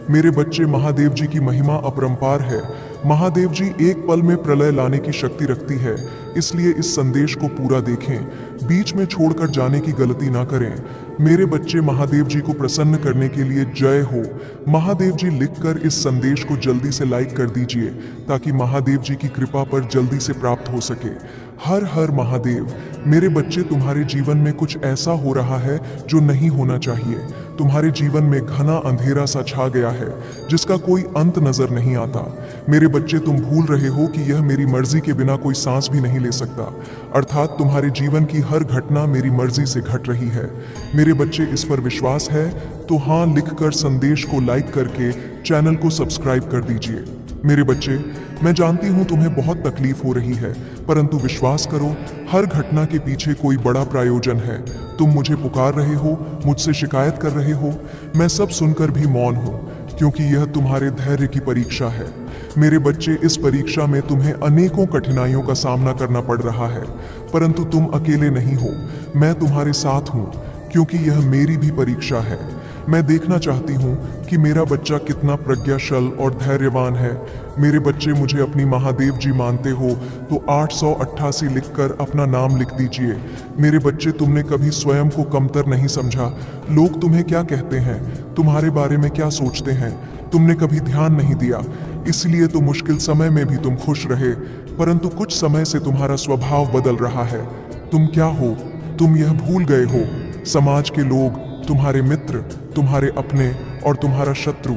मेरे बच्चे, महादेव जी की महिमा अपरंपार है। महादेव जी एक पल में प्रलय लाने की शक्ति रखती है, इसलिए इस संदेश को पूरा देखें, बीच में छोड़कर जाने की गलती ना करें। मेरे बच्चे, महादेव जी को प्रसन्न करने के लिए जय हो महादेव जी लिखकर इस संदेश को जल्दी से लाइक कर दीजिए, ताकि महादेव जी की कृपा पर जल्दी से प्राप्त हो सके। हर हर महादेव। मेरे बच्चे, तुम्हारे जीवन में कुछ ऐसा हो रहा है जो नहीं होना चाहिए। तुम्हारे जीवन में घना अंधेरा सा छा गया है, जिसका कोई अंत नजर नहीं आता। मेरे बच्चे, तुम भूल रहे हो कि यह मेरी मर्जी के बिना कोई सांस भी नहीं ले सकता, अर्थात तुम्हारे जीवन की हर घटना मेरी मर्जी से घट रही है। मेरे बच्चे, इस पर विश्वास है तो हाँ लिखकर संदेश को लाइक करके चैनल को सब्सक्राइब कर दीजिए। मेरे बच्चे, मैं जानती हूँ तुम्हें बहुत तकलीफ हो रही है, परंतु विश्वास करो, हर घटना के पीछे कोई बड़ा प्रायोजन है। तुम मुझे पुकार रहे हो, मुझसे शिकायत कर रहे हो, मैं सब सुनकर भी मौन हूँ, क्योंकि यह तुम्हारे धैर्य की परीक्षा है। मेरे बच्चे, इस परीक्षा में तुम्हें अनेकों कठिनाइयों का सामना करना पड़ रहा है, परंतु तुम अकेले नहीं हो, मैं तुम्हारे साथ हूँ, क्योंकि यह मेरी भी परीक्षा है। मैं देखना चाहती हूँ कि मेरा बच्चा कितना प्रज्ञाशल और धैर्यवान है। मेरे बच्चे, मुझे अपनी महादेव जी मानते हो तो 888 लिखकर अपना नाम लिख दीजिए। मेरे बच्चे, तुमने कभी स्वयं को कमतर नहीं समझा। लोग तुम्हें क्या कहते हैं, तुम्हारे बारे में क्या सोचते हैं, तुमने कभी ध्यान नहीं दिया, इसलिए तो मुश्किल समय में भी तुम खुश रहे। परंतु कुछ समय से तुम्हारा स्वभाव बदल रहा है। तुम क्या हो, तुम यह भूल गए हो। समाज के लोग, तुम्हारे मित्र, तुम्हारे अपने और तुम्हारा शत्रु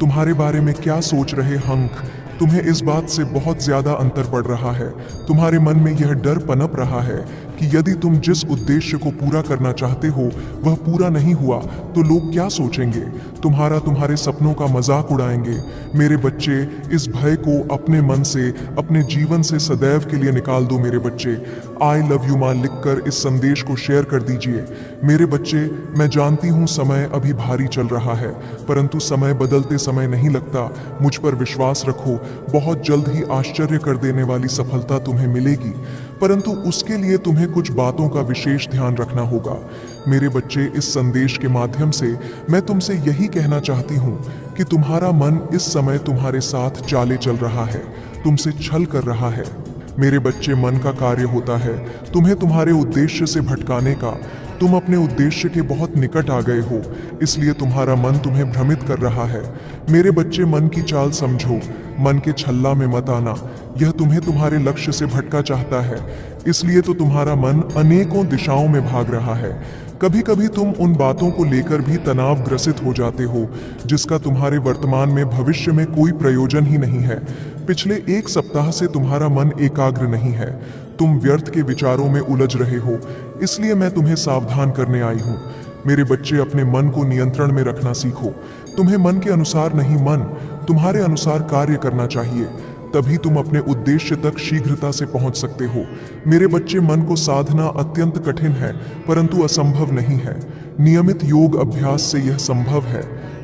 तुम्हारे बारे में क्या सोच रहे हंक, तुम्हें इस बात से बहुत ज्यादा अंतर पड़ रहा है। तुम्हारे मन में यह डर पनप रहा है कि यदि तुम जिस उद्देश्य को पूरा करना चाहते हो वह पूरा नहीं हुआ तो लोग क्या सोचेंगे, तुम्हारे सपनों का मजाक उड़ाएंगे। मेरे बच्चे, इस भय को अपने मन से, अपने जीवन से सदैव के लिए निकाल दो। मेरे बच्चे, आई लव यू माँ लिखकर इस संदेश को शेयर कर दीजिए। मेरे बच्चे, मैं जानती हूँ समय अभी भारी चल रहा है, परंतु समय बदलते समय नहीं लगता। मुझ पर विश्वास रखो, बहुत जल्द ही आश्चर्य कर देने वाली सफलता तुम्हें मिलेगी, परंतु उसके लिए तुम्हें कुछ बातों का विशेष ध्यान रखना होगा। मेरे बच्चे, इस संदेश के माध्यम से मैं तुमसे यही कहना चाहती हूँ कि तुम्हारा मन इस समय तुम्हारे साथ चाले चल रहा है, तुमसे छल कर रहा है। मेरे बच्चे, मन का कार्य होता है तुम्हें तुम्हारे उद्देश्य से भटकाने का। तुम अपने उद्देश्य के बहुत निकट आ गए हो, इसलिए तुम्हारा मन तुम्हें भ्रमित कर रहा है। मेरे बच्चे, मन की चाल समझो, मन के छल्ला में मत आना। यह तुम्हें तुम्हारे लक्ष्य से भटका चाहता है, इसलिए तो तुम्हारा मन अनेकों दिशाओं में भाग रहा है। कभी कभी तुम उन बातों को लेकर भी तनाव ग्रसित हो जाते हो जिसका तुम्हारे वर्तमान में भविष्य में कोई प्रयोजन ही नहीं है। पिछले एक सप्ताह से तुम्हारा मन एकाग्र नहीं है, तुम व्यर्थ के विचारों में उलझ रहे हो, इसलिए मैं तुम्हें सावधान करने आई हूँ। मेरे बच्चे, अपने मन को नियंत्रण में रखना सीखो। तुम्हें मन के अनुसार नहीं, मन तुम्हारे अनुसार कार्य करना चाहिए, तभी तुम अपने उद्देश्य तक शीघ्रता से पहुंच सकते हो। मेरे बच्चे, मन को साधना अत्यंत कठिन है, परंतु असंभव नहीं है। नियमित योग अभ्यास से यह संभव है।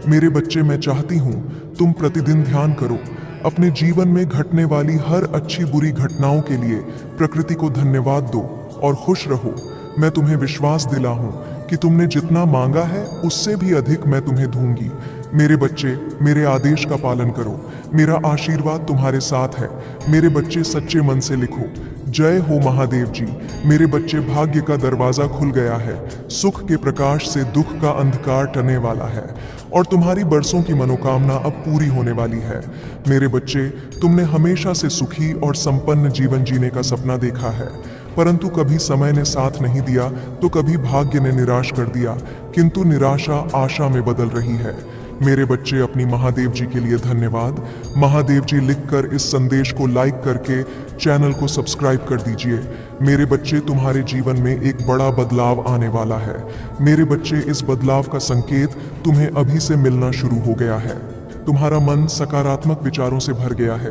मेरे बच्चे, मैं चाहती हूँ तुम प्रतिदिन ध्यान करो। अपने जीवन में घटने वाली हर अच्छी बुरी घटनाओं के लिए प्रकृति को धन्यवाद दो और खुश रहो। मैं तुम्हें विश्वास दिला हूँ कि तुमने जितना मांगा है उससे भी अधिक मैं तुम्हें दूंगी। मेरे बच्चे, मेरे आदेश का पालन करो, मेरा आशीर्वाद तुम्हारे साथ है। मेरे बच्चे, सच्चे मन से लिखो, जय हो महादेव जी। मेरे बच्चे, भाग्य का दरवाजा खुल गया है, सुख के प्रकाश से दुख का अंधकार टलने वाला है और तुम्हारी बरसों की मनोकामना अब पूरी होने वाली है। मेरे बच्चे, तुमने हमेशा से सुखी और संपन्न जीवन जीने का सपना देखा है, परंतु कभी समय ने साथ नहीं दिया तो कभी भाग्य ने निराश कर दिया, किंतु निराशा आशा में बदल रही है। मेरे बच्चे, अपनी महादेव जी के लिए धन्यवाद। महादेव जी लिखकर इस संदेश को लाइक करके चैनल को सब्सक्राइब कर दीजिए। मेरे बच्चे, तुम्हारे जीवन में एक बड़ा बदलाव आने वाला है। मेरे बच्चे, इस बदलाव का संकेत तुम्हें अभी से मिलना शुरू हो गया है। तुम्हारा मन सकारात्मक विचारों से भर गया है,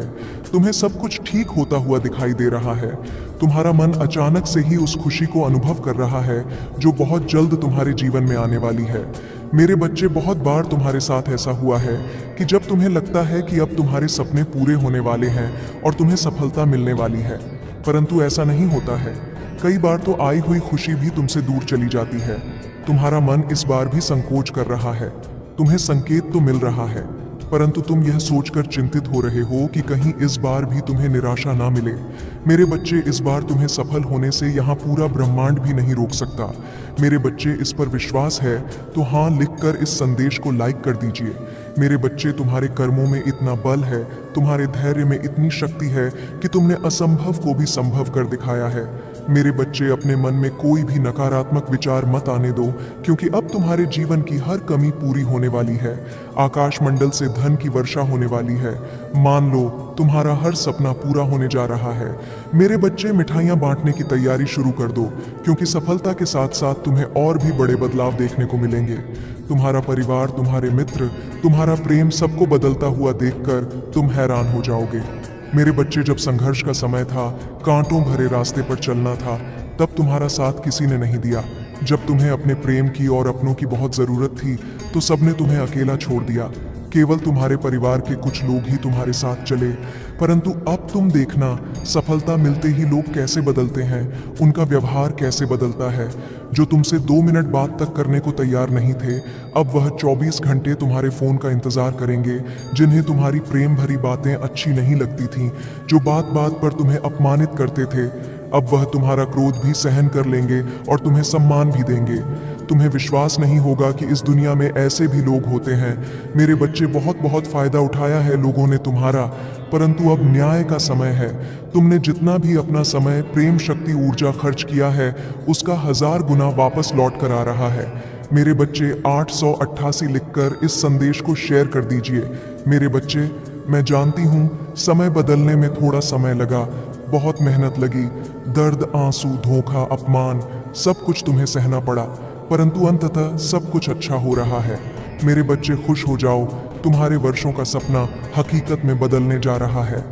तुम्हें सब कुछ ठीक होता हुआ दिखाई दे रहा है। तुम्हारा मन अचानक से ही उस खुशी को अनुभव कर रहा है जो बहुत जल्द तुम्हारे जीवन में आने वाली है। मेरे बच्चे, बहुत बार तुम्हारे साथ ऐसा हुआ है कि जब तुम्हें लगता है कि अब तुम्हारे सपने पूरे होने वाले हैं और तुम्हें सफलता मिलने वाली है, परंतु ऐसा नहीं होता है। कई बार तो आई हुई खुशी भी तुमसे दूर चली जाती है। तुम्हारा मन इस बार भी संकोच कर रहा है। तुम्हें संकेत तो मिल रहा है, परंतु तुम यह सोचकर चिंतित हो रहे हो कि कहीं इस बार भी तुम्हें निराशा ना मिले। मेरे बच्चे, इस बार तुम्हें सफल होने से यहाँ पूरा ब्रह्मांड भी नहीं रोक सकता। मेरे बच्चे, इस पर विश्वास है तो हाँ लिखकर इस संदेश को लाइक कर दीजिए। मेरे बच्चे, तुम्हारे कर्मों में इतना बल है, तुम्हारे धैर्य में इतनी शक्ति है कि तुमने असंभव को भी संभव कर दिखाया है। मेरे बच्चे, अपने मन में कोई भी नकारात्मक विचार मत आने दो, क्योंकि अब तुम्हारे जीवन की हर कमी पूरी होने वाली है। आकाश मंडल से धन की वर्षा होने वाली है। मान लो, तुम्हारा हर सपना पूरा होने जा रहा है। मेरे बच्चे, मिठाइयाँ बांटने की तैयारी शुरू कर दो, क्योंकि सफलता के साथ साथ तुम्हें और भी बड़े बदलाव देखने को मिलेंगे। तुम्हारा परिवार, तुम्हारे मित्र, तुम्हारा प्रेम, सबको बदलता हुआ देखकर तुम हैरान हो जाओगे। मेरे बच्चे, जब संघर्ष का समय था, कांटों भरे रास्ते पर चलना था, तब तुम्हारा साथ किसी ने नहीं दिया। जब तुम्हें अपने प्रेम की और अपनों की बहुत जरूरत थी, तो सबने तुम्हें अकेला छोड़ दिया। केवल तुम्हारे परिवार के कुछ लोग ही तुम्हारे साथ चले। परंतु अब तुम देखना, सफलता मिलते ही लोग कैसे बदलते हैं, उनका व्यवहार कैसे बदलता है। जो तुमसे 2 मिनट बात तक करने को तैयार नहीं थे, अब वह 24 घंटे तुम्हारे फोन का इंतजार करेंगे। जिन्हें तुम्हारी प्रेम भरी बातें अच्छी नहीं लगती थीं, जो बात बात पर तुम्हें अपमानित करते थे, अब वह तुम्हारा क्रोध भी सहन कर लेंगे और तुम्हें सम्मान भी देंगे। तुम्हें विश्वास नहीं होगा कि इस दुनिया में ऐसे भी लोग होते हैं। मेरे बच्चे, बहुत बहुत फायदा उठाया है लोगों ने तुम्हारा, परंतु अब न्याय का समय है। तुमने जितना भी अपना समय, प्रेम, शक्ति, ऊर्जा खर्च किया है, उसका 1000 गुना वापस लौट कर आ रहा है। मेरे बच्चे, 888 लिखकर इस संदेश को शेयर कर दीजिए। मेरे बच्चे, मैं जानती हूँ समय बदलने में थोड़ा समय लगा, बहुत मेहनत लगी, दर्द, आंसू, धोखा, अपमान, सब कुछ तुम्हें सहना पड़ा, परंतु अंततः सब कुछ अच्छा हो रहा है। मेरे बच्चे, खुश हो जाओ, तुम्हारे वर्षों का सपना हकीकत में बदलने जा रहा है।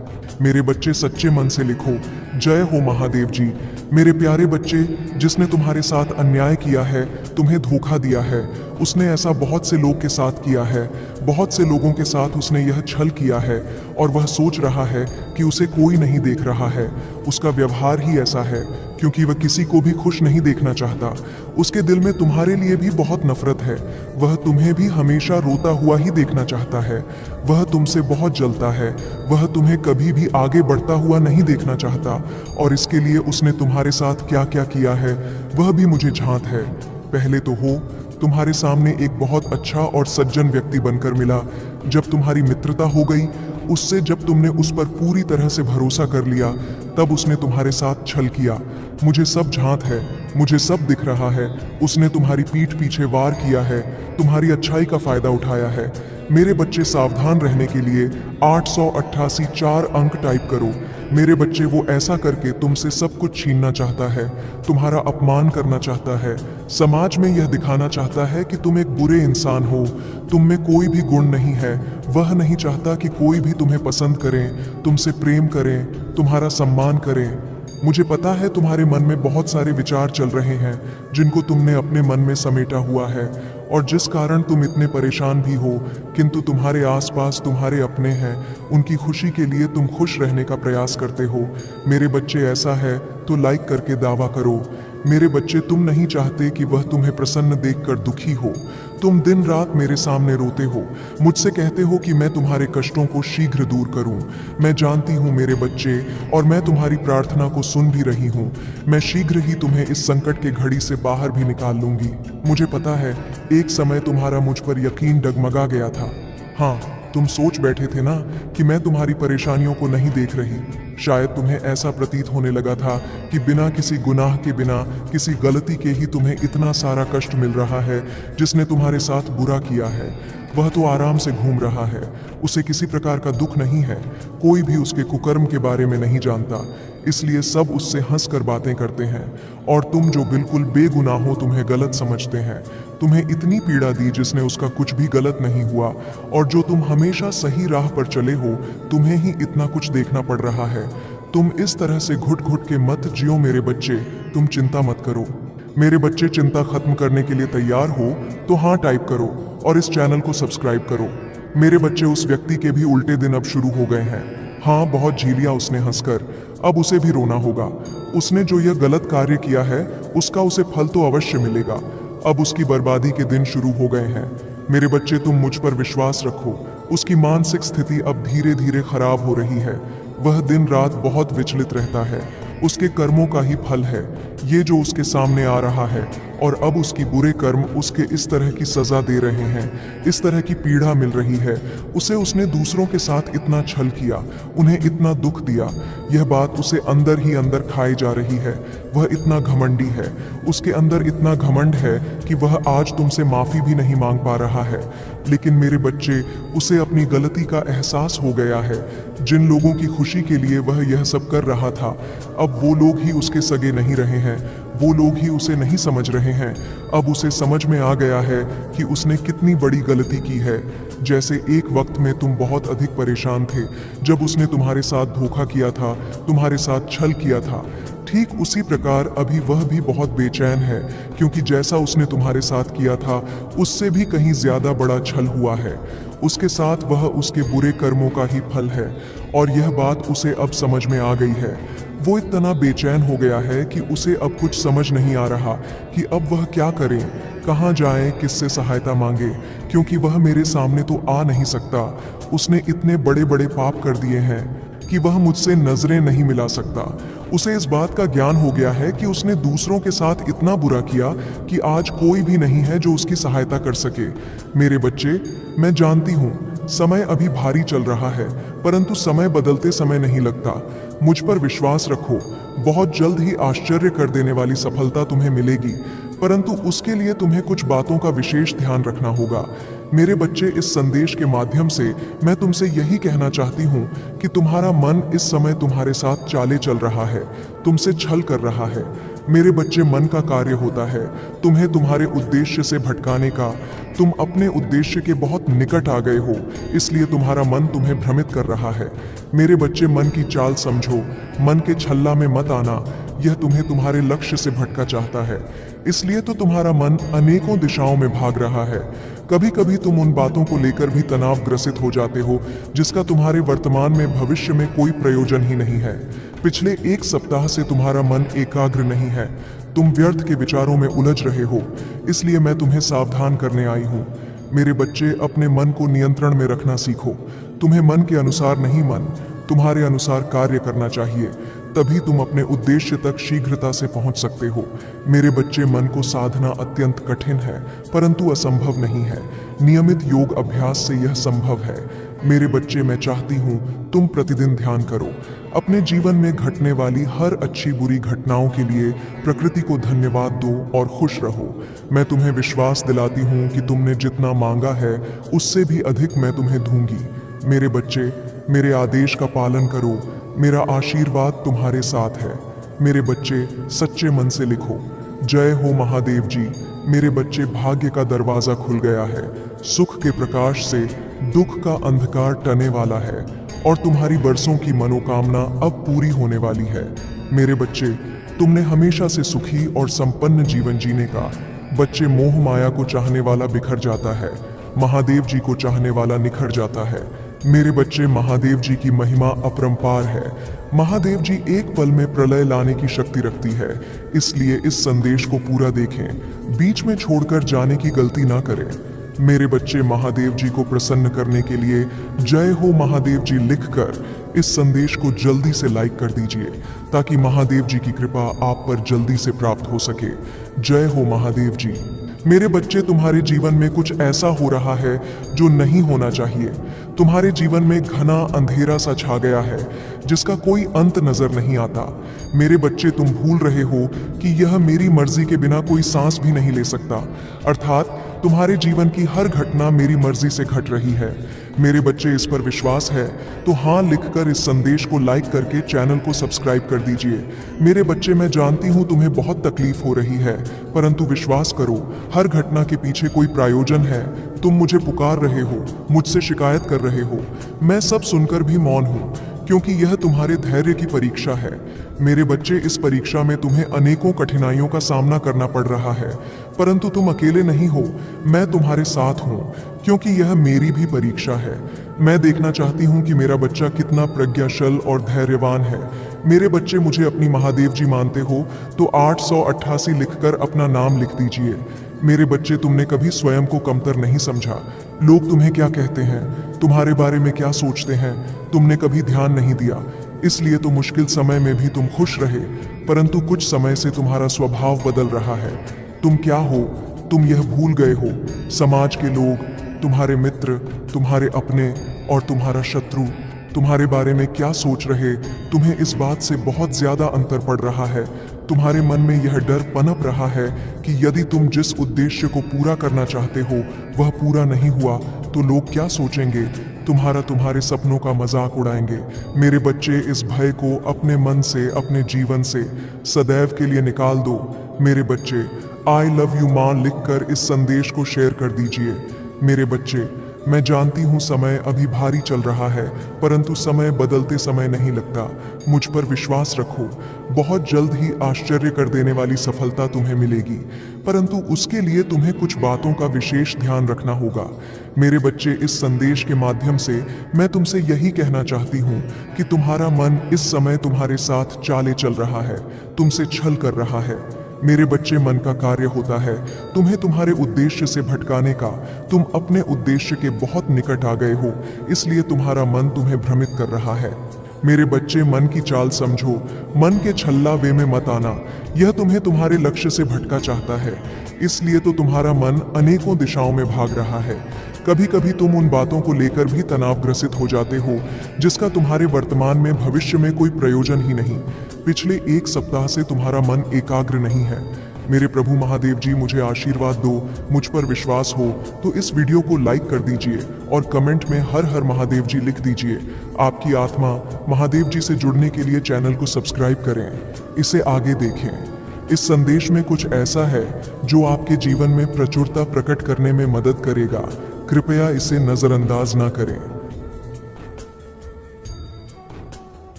मेरे बच्चे, सच्चे मन से लिखो, जय हो महादेव जी। मेरे प्यारे बच्चे, जिसने तुम्हारे साथ अन्याय किया है, तुम्हें धोखा दिया है, उसने ऐसा बहुत से लोग के साथ किया है। बहुत से लोगों के साथ उसने यह छल किया है और वह सोच रहा है कि उसे कोई नहीं देख रहा है। उसका व्यवहार ही ऐसा है, क्योंकि वह किसी को भी खुश नहीं देखना चाहता। उसके दिल में तुम्हारे लिए भी बहुत नफरत है। वह तुम्हें भी हमेशा रोता हुआ ही देखना चाहता है। वह तुमसे बहुत जलता है। वह तुम्हें कभी भी आगे बढ़ता हुआ नहीं देखना चाहता, और इसके लिए उसने तुम्हारे साथ क्या क्या किया है, वह भी मुझे झांत है। पहले तो हो, तुम्हारे सामने एक बहुत अच्छा और सज्जन व्यक्ति बनकर मिला। जब तुम्हारी मित्रता हो गई, उससे जब तुमने उस पर पूरी तरह से भरोसा कर लिया, तब उसने तुम्हारे साथ छल किया। मुझे सब झांत है, मुझे सब दिख रहा है। उसने तुम्हारी पीठ पीछे वार किया है, तुम्हारी अच्छाई का फायदा उठाया है। मेरे बच्चे, सावधान रहने के लिए 888 4 अंक टाइप करो। मेरे बच्चे, वो ऐसा करके तुमसे सब कुछ छीनना चाहता है, तुम्हारा अपमान करना चाहता है, समाज में यह दिखाना चाहता है कि तुम एक बुरे इंसान हो, तुम में कोई भी गुण नहीं है। वह नहीं चाहता कि कोई भी तुम्हें पसंद करें, तुमसे प्रेम करें, तुम्हारा सम्मान करें। मुझे पता है तुम्हारे मन में बहुत सारे विचार चल रहे हैं, जिनको तुमने अपने मन में समेटा हुआ है, और जिस कारण तुम इतने परेशान भी हो, किंतु तुम्हारे आसपास तुम्हारे अपने हैं। उनकी खुशी के लिए तुम खुश रहने का प्रयास करते हो। मेरे बच्चे, ऐसा है तो लाइक करके दावा करो। मेरे बच्चे, तुम नहीं चाहते कि वह तुम्हें प्रसन्न देखकर दुखी हो। तुम दिन रात मेरे सामने रोते हो, मुझसे कहते हो कि मैं तुम्हारे कष्टों को शीघ्र दूर करूं। मैं जानती हूं मेरे बच्चे, और मैं तुम्हारी प्रार्थना को सुन भी रही हूं। मैं शीघ्र ही तुम्हें इस संकट के घड़ी से बाहर भी निकाल लूंगी। मुझे पता है, एक समय तुम्हारा मुझ पर यकीन डगमगा गया था। हाँ, तुम सोच बैठे थे ना कि मैं तुम्हारी परेशानियों को नहीं देख रही। शायद तुम्हें ऐसा प्रतीत होने लगा था कि बिना किसी गुनाह के, बिना किसी गलती के ही तुम्हें इतना सारा कष्ट मिल रहा है। जिसने तुम्हारे साथ बुरा किया है, वह तो आराम से घूम रहा है, उसे किसी प्रकार का दुख नहीं है। कोई भी उसके कुकर्म के बारे में नहीं जानता, इसलिए सब उससे हंसकर बातें करते हैं। और तुम जो बिल्कुल बेगुनाह हो, तुम्हें गलत समझते हैं। तुम्हें इतनी पीड़ा दी जिसने उसका कुछ भी गलत नहीं हुआ, और जो तुम हमेशा सही राह पर चले हो, तुम्हें ही इतना कुछ देखना पड़ रहा है। तुम इस तरह से घुट घुट के मत जियो मेरे बच्चे, तुम चिंता मत करो। मेरे बच्चे, चिंता खत्म करने के लिए तैयार हो तो हाँ टाइप करो, और इस चैनल को सब्सक्राइब करो। मेरे बच्चे, उस व्यक्ति के भी उल्टे दिन अब शुरू हो गए हैं। हाँ, बहुत झीलिया उसने हंसकर, अब उसे भी रोना होगा। उसने जो यह गलत कार्य किया है, उसका उसे फल तो अवश्य मिलेगा। अब उसकी बर्बादी के दिन शुरू हो गए हैं। मेरे बच्चे, तुम मुझ पर विश्वास रखो, उसकी मानसिक स्थिति अब धीरे धीरे खराब हो रही है। वह दिन रात बहुत विचलित रहता है। उसके कर्मों का ही फल है ये जो उसके सामने आ रहा है, और अब उसकी बुरे कर्म उसके इस तरह की सजा दे रहे हैं, इस तरह की पीड़ा मिल रही है। उसने दूसरों के साथ इतना छल किया, उन्हें इतना दुख दिया, यह बात उसे अंदर ही अंदर खाई जा रही है। वह इतना घमंडी है, उसके अंदर इतना घमंड है कि वह आज तुमसे माफी भी नहीं मांग पा रहा है। लेकिन मेरे बच्चे, उसे अपनी गलती का एहसास हो गया है। जिन लोगों की खुशी के लिए वह यह सब कर रहा था, अब वो लोग ही उसके सगे नहीं रहे हैं, वो लोग ही उसे नहीं समझ रहे हैं। अब उसे समझ में आ गया है कि उसने कितनी बड़ी गलती की है। जैसे एक वक्त में तुम बहुत अधिक परेशान थे जब उसने तुम्हारे साथ धोखा किया था, तुम्हारे साथ छल किया था, ठीक उसी प्रकार अभी वह भी बहुत बेचैन है, क्योंकि जैसा उसने तुम्हारे साथ किया था उससे भी कहीं ज्यादा बड़ा छल हुआ है। उसके साथ वह उसके बुरे कर्मों का ही फल है, और यह बात उसे अब समझ में आ गई है। वो इतना बेचैन हो गया है कि उसे अब कुछ समझ नहीं आ रहा कि अब वह क्या करे, कहाँ जाए, किससे सहायता मांगे, क्योंकि वह मेरे सामने तो आ नहीं सकता। उसने इतने बड़े बड़े पाप कर दिए हैं कि वह मुझसे नजरें नहीं मिला सकता। उसे इस बात का ज्ञान हो गया है कि उसने दूसरों के साथ इतना बुरा किया कि आज कोई भी नहीं है जो उसकी सहायता कर सके। मेरे बच्चे, मैं जानती हूँ समय अभी भारी चल रहा है, परंतु समय बदलते समय नहीं लगता। मुझ पर विश्वास रखो, बहुत जल्द ही आश्चर्य कर देने वाली सफलता तुम्हें मिलेगी, परंतु उसके लिए तुम्हें कुछ बातों का विशेष ध्यान रखना होगा। मेरे बच्चे, इस संदेश के माध्यम से मैं तुमसे यही कहना चाहती हूँ कि तुम्हारा मन इस समय तुम्हारे साथ चाले चल रहा है, तुमसे छल कर रहा है। मेरे बच्चे, मन का कार्य होता है तुम्हें तुम्हारे उद्देश्य से भटकाने का। तुम अपने उद्देश्य के बहुत निकट आ गए हो, इसलिए तुम्हारा मन तुम्हें भ्रमित कर रहा है। मेरे बच्चे, मन की चाल समझो, मन के छल्ला में मत आना, यह तुम्हें तुम्हारे लक्ष्य से भटका चाहता है। इसलिए तो तुम्हारा मन अनेकों दिशाओं में भाग रहा है। कभी कभी तुम उन बातों को लेकर भी तनाव ग्रसित हो जाते हो जिसका तुम्हारे वर्तमान में भविष्य में कोई प्रयोजन ही नहीं है। पिछले एक सप्ताह से तुम्हारा मन एकाग्र नहीं है, तुम व्यर्थ के विचारों में उलझ रहे हो, इसलिए मैं तुम्हें सावधान करने आई हूँ। मेरे बच्चे, अपने मन को नियंत्रण में रखना सीखो। तुम्हें मन के अनुसार नहीं, मन तुम्हारे अनुसार कार्य करना चाहिए, तभी तुम अपने उद्देश्य तक शीघ्रता से पहुंच सकते हो। मेरे बच्चे, मन को साधना अत्यंत कठिन है, परंतु असंभव नहीं है। नियमित योग अभ्यास से यह संभव है। मेरे बच्चे, मैं चाहती हूँ तुम प्रतिदिन ध्यान करो। अपने जीवन में घटने वाली हर अच्छी बुरी घटनाओं के लिए प्रकृति को धन्यवाद दो और खुश रहो। मैं तुम्हें विश्वास दिलाती हूँ कि तुमने जितना मांगा है उससे भी अधिक मैं तुम्हें दूंगी। मेरे बच्चे, मेरे आदेश का पालन करो, मेरा आशीर्वाद तुम्हारे साथ है। मेरे बच्चे, सच्चे मन से लिखो, जय हो महादेव जी। मेरे बच्चे, भाग्य का दरवाजा खुल गया है। सुख के प्रकाश से दुख का अंधकार टने वाला है, और तुम्हारी बरसों की मनोकामना अब पूरी होने वाली है। मेरे बच्चे, तुमने हमेशा से सुखी और संपन्न जीवन जीने का। बच्चे, मोह माया को चाहने वाला बिखर जाता है, महादेव जी को चाहने वाला निखर जाता है। मेरे बच्चे, महादेव जी की महिमा अपरंपार है। महादेव जी एक पल में प्रलय लाने की शक्ति रखती है, इसलिए इस संदेश को पूरा देखें, बीच में छोड़कर जाने की गलती ना करें। मेरे बच्चे, महादेव जी को प्रसन्न करने के लिए जय हो महादेव जी लिखकर इस संदेश को जल्दी से लाइक कर दीजिए, ताकि महादेव जी की कृपा आप पर जल्दी से प्राप्त हो सके। जय हो महादेव जी। मेरे बच्चे, तुम्हारे जीवन में कुछ ऐसा हो रहा है जो नहीं होना चाहिए। तुम्हारे जीवन में घना अंधेरा सा छा गया है जिसका कोई अंत नजर नहीं आता। मेरे बच्चे, तुम भूल रहे हो कि यह मेरी मर्जी के बिना कोई सांस भी नहीं ले सकता, अर्थात तुम्हारे जीवन की हर घटना मेरी मर्जी से घट रही है। मेरे बच्चे, इस पर विश्वास है तो हाँ लिखकर इस संदेश को लाइक करके चैनल को सब्सक्राइब कर दीजिए। मेरे बच्चे, मैं जानती हूँ तुम्हें बहुत तकलीफ हो रही है, परंतु विश्वास करो, हर घटना के पीछे कोई प्रायोजन है। तुम मुझे पुकार रहे हो, मुझसे शिकायत कर रहे हो, मैं सब सुनकर भी मौन हूँ, क्योंकि यह तुम्हारे धैर्य की परीक्षा है। मेरे बच्चे, इस परीक्षा में तुम्हें अनेकों कठिनाइयों का सामना करना पड़ रहा है, परंतु तुम अकेले नहीं हो, मैं तुम्हारे साथ हूँ, क्योंकि यह मेरी भी परीक्षा है। मैं देखना चाहती हूँ कि मेरा बच्चा कितना प्रज्ञाशल और धैर्यवान है। मेरे बच्चे, मुझे अपनी महादेव जी मानते हो तो 888 लिखकर अपना नाम लिख दीजिए। मेरे बच्चे, तुमने कभी स्वयं को कमतर नहीं समझा। लोग तुम्हें क्या कहते हैं, तुम्हारे बारे में क्या सोचते हैं तुमने कभी ध्यान नहीं दिया, इसलिए तो मुश्किल समय में भी तुम खुश रहे। परंतु कुछ समय से तुम्हारा स्वभाव बदल रहा है। तुम क्या हो तुम यह भूल गए हो। समाज के लोग, तुम्हारे मित्र, तुम्हारे अपने और तुम्हारा शत्रु तुम्हारे बारे में क्या सोच रहे, तुम्हें इस बात से बहुत ज्यादा अंतर पड़ रहा है। तुम्हारे मन में यह डर पनप रहा है कि यदि तुम जिस उद्देश्य को पूरा करना चाहते हो वह पूरा नहीं हुआ तो लोग क्या सोचेंगे, तुम्हारे सपनों का मजाक उड़ाएंगे। मेरे बच्चे, इस भय को अपने मन से, अपने जीवन से सदैव के लिए निकाल दो। मेरे बच्चे, आई लव यू मां लिखकर इस संदेश को शेयर कर दीजिए। मेरे बच्चे, मैं जानती हूँ समय अभी भारी चल रहा है, परंतु समय बदलते समय नहीं लगता। मुझ पर विश्वास रखो, बहुत जल्द ही आश्चर्य कर देने वाली सफलता तुम्हें मिलेगी, परंतु उसके लिए तुम्हें कुछ बातों का विशेष ध्यान रखना होगा। मेरे बच्चे, इस संदेश के माध्यम से मैं तुमसे यही कहना चाहती हूँ कि तुम्हारा मन इस समय तुम्हारे साथ चाले चल रहा है, तुमसे छल कर रहा है। मेरे बच्चे, मन का कार्य होता है तुम्हें तुम्हारे उद्देश्य से भटकाने का। तुम अपने उद्देश्य के बहुत निकट आ गए हो, इसलिए तुम्हारा मन तुम्हें भ्रमित कर रहा है। मेरे बच्चे, मन की चाल समझो, मन के छल्ला वे में मत आना। यह तुम्हें तुम्हारे लक्ष्य से भटका चाहता है, इसलिए तो तुम्हारा मन अनेकों दिशाओं में भाग रहा है। कभी कभी तुम उन बातों को लेकर भी तनावग्रसित हो जाते हो जिसका तुम्हारे वर्तमान में भविष्य में कोई प्रयोजन ही नहीं। पिछले 1 सप्ताह से तुम्हारा मन एकाग्र नहीं है। मेरे प्रभु महादेव जी, मुझे आशीर्वाद दो, मुझ पर विश्वास हो तो इस वीडियो को लाइक कर दीजिए और कमेंट में हर हर महादेव जी लिख दीजिए। आपकी आत्मा महादेव जी से जुड़ने के लिए चैनल को सब्सक्राइब करें, इसे आगे देखें। इस संदेश में कुछ ऐसा है जो आपके जीवन में प्रचुरता प्रकट करने में मदद करेगा। कृपया इसे नजरअंदाज ना करें।